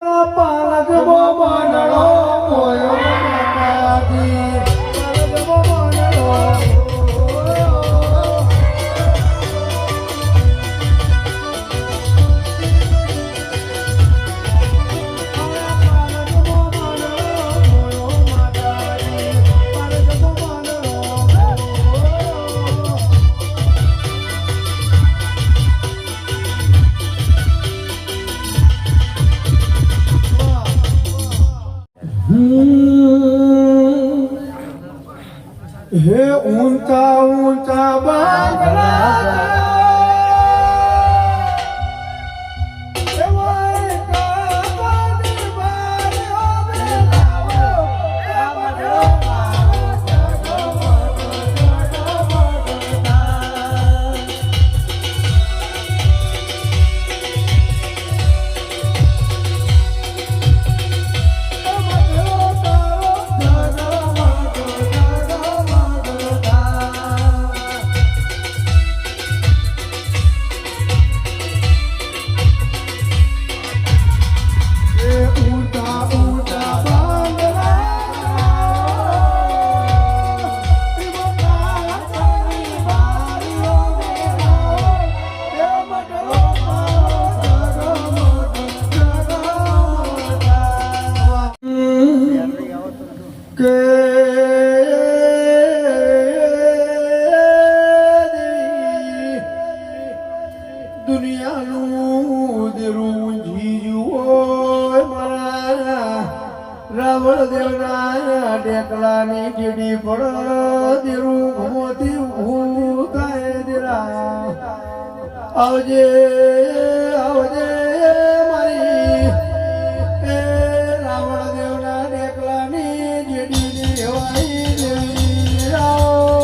પાલજબો મંડળો મોયો માતાજી પાલજબો મંડળો हे ऊंचा ऊंचा बांगला રાવણ દેવના ટેકલાની કીડી પડ દેરું ઘુમોથી ઊભું થાય દેરા આવજે આવજે મારી એ રાવણ દેવના ટેકલાની કીડી દેવાઈ દેવી આવો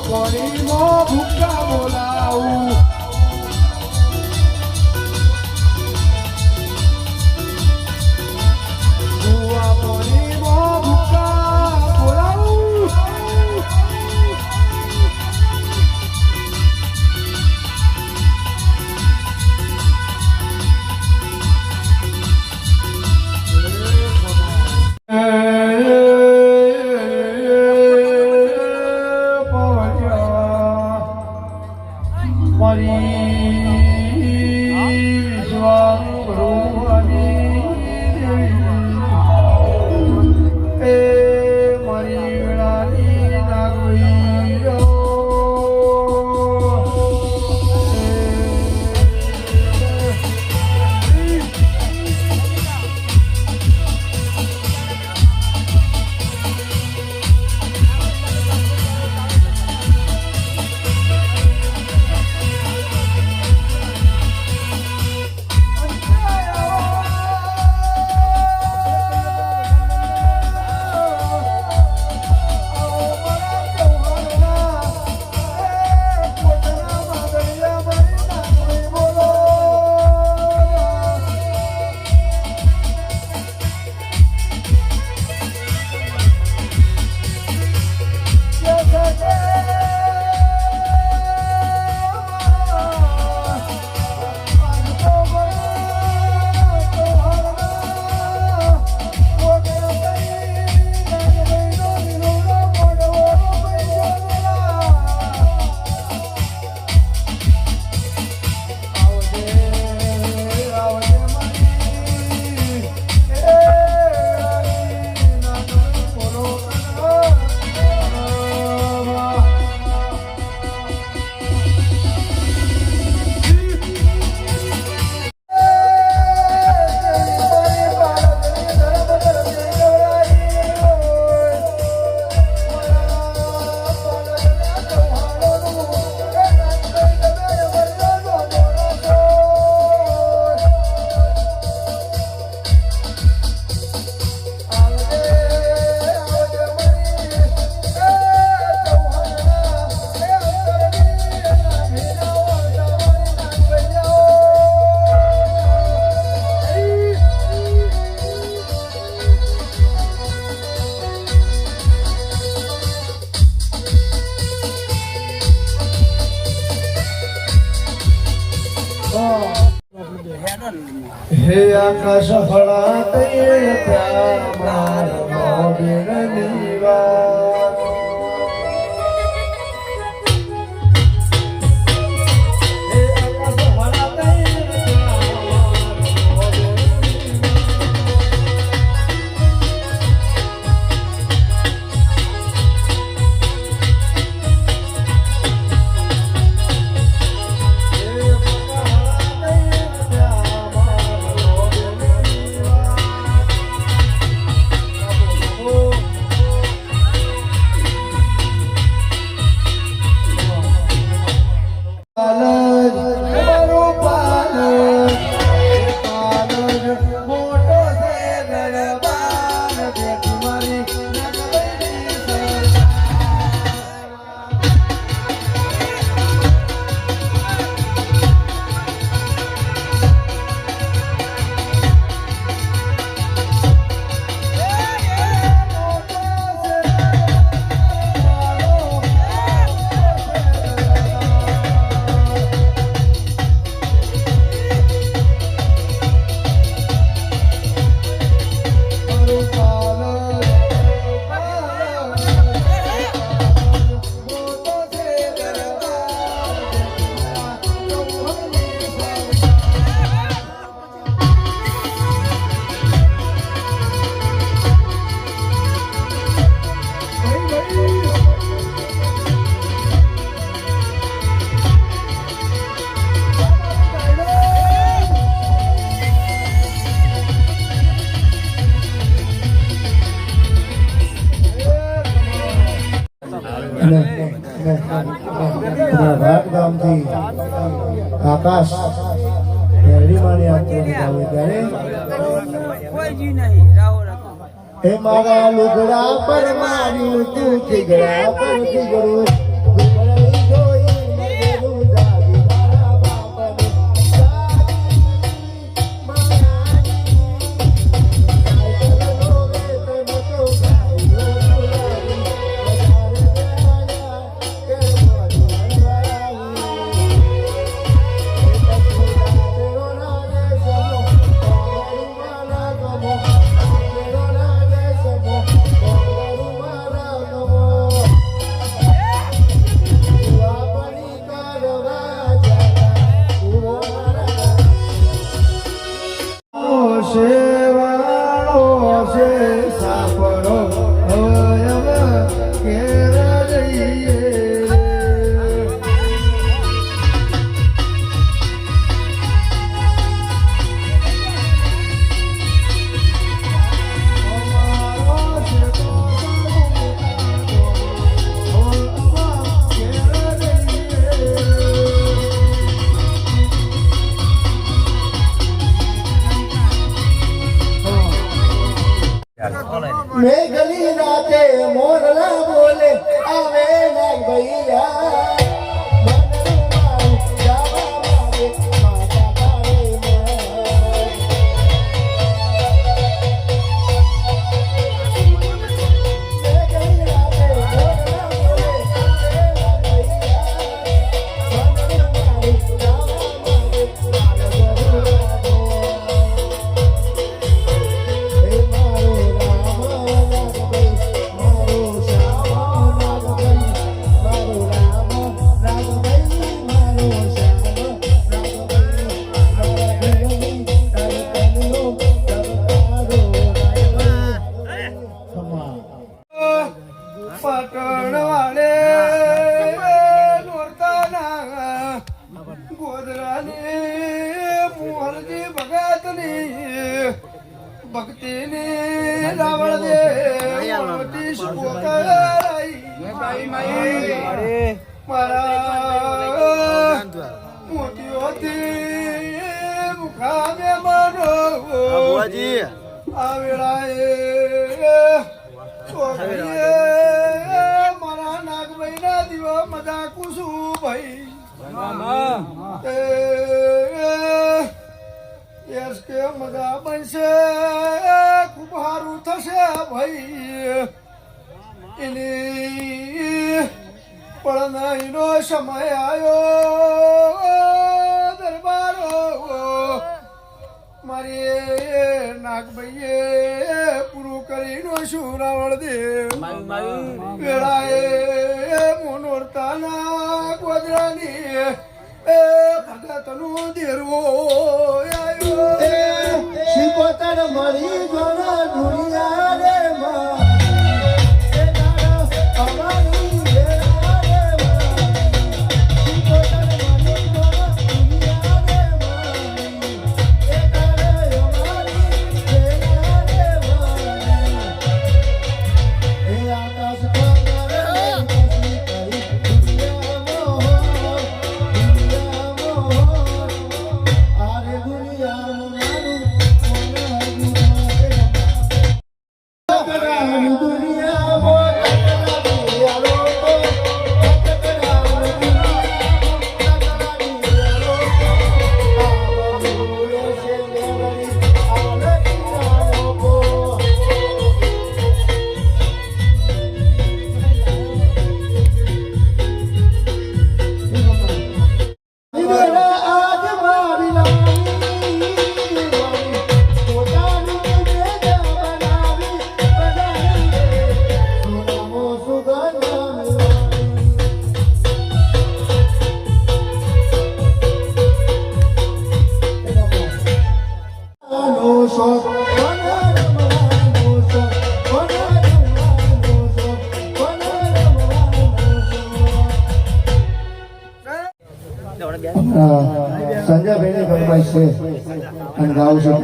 Ponimo buka bolau Gua ponimo buka bolau એ આકાશ ફળાતે ત્યાં મારા બેનની વાત ગામથી આકાશ મેરડીમાની યાત્રા આવે ત્યારે હે મારા લુગડા પર માર્યું તું થીગડા પર થીગડું मैं गली राते मोरला बोले आवे ना भैया પટણ વાળે નોરતાના ગોધરાની મોહનજી ભગતની ભક્તિની રાવણ દે મોટી શોકરાઈ મારા મોટીઓથી મુખામે માનો આ વેળાએ મારા નાગભાઈ ના દીવા મજા કુસું ભાઈ યસ કે મજા બનશે ખૂબ સારું થશે ભાઈ એની પડનાઈનો સમય આવ્યો દરબારો મારી નાગભાઈએ પૂરું કરીને શું રાવણ દે વેળાએ મોનોરતાના ગોજરાની ભગતનું દેરવો આવ્યો શિકોતર મળી જોના દુનિયા રે માં સંજયભાઈની ફરમાઈશ છે અને ગાઉં છું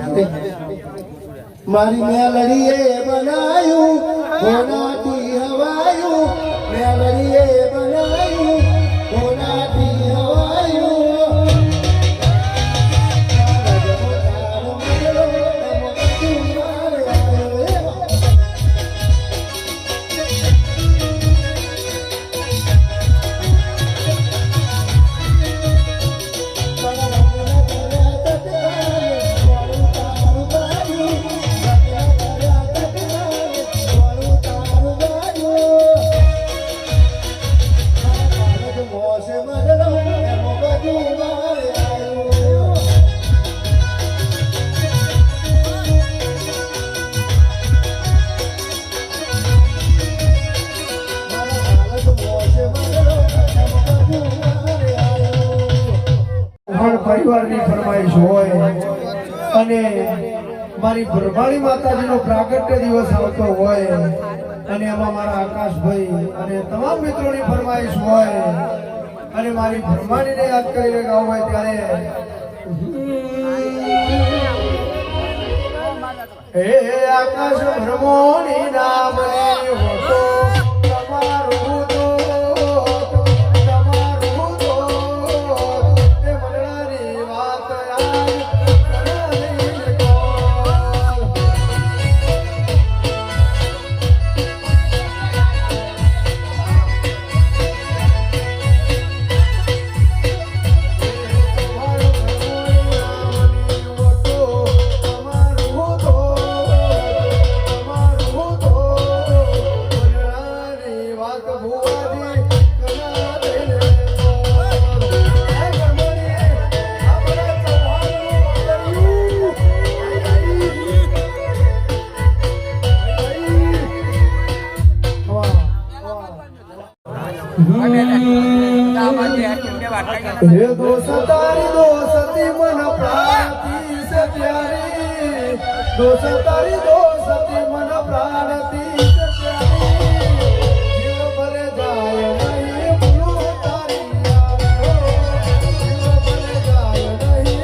મારી મેલડીએ બનાયું કોનાથી હવાયું મેલડીએ બનાયું કોનાથી હવાયું પરિવારની ફરમાઈશ હોય અને મારી ભરમાળી માતાજીનો પ્રાગટ્ય દિવસ આવતો હોય અને એમાં મારા આકાશભાઈ અને તમામ મિત્રોની ફરમાઈશ હોય અને મારી ભરમાળીને યાદ કરીને ગાવું હોય ત્યારે હે આકાશ ભ્રમોની નામની હોતો તમારું हे दोस्तारी दोस्ती मन प्राणती से प्यारी दोस्तारी दोस्ती मन प्राणती से प्यारी जीव भले जाय नहीं भूलू तारी यारी जीव भले जाय नहीं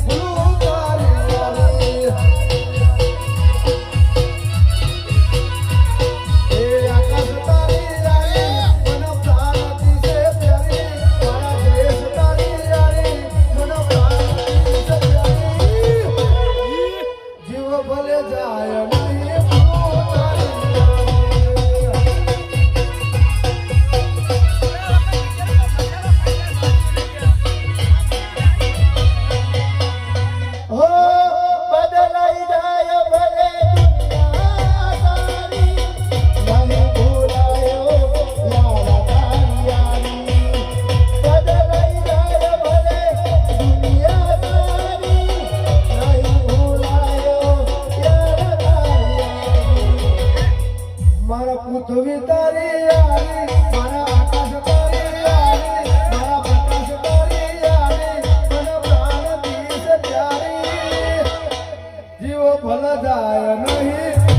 भूलू तारी यारी हे आकाश तारी यारी मन प्राणती से प्यारी मारा देश तारी यारी मन प्राणती से प्यारी जीव भले जाय नहीं भूलू तारी हो बदलाई जाय भले दुनिया सारी नहीं भूलायो यारा तारी यारी बदलाई जाय भले दुनिया सारी नहीं भूलायो પૃથ્વી તારી યારી મારા આકાશ તારી યારી મારા પ્રકાશ તારી યારી મને પ્રાણ દીશ પ્યારી જીવો ફલ જાય નહીં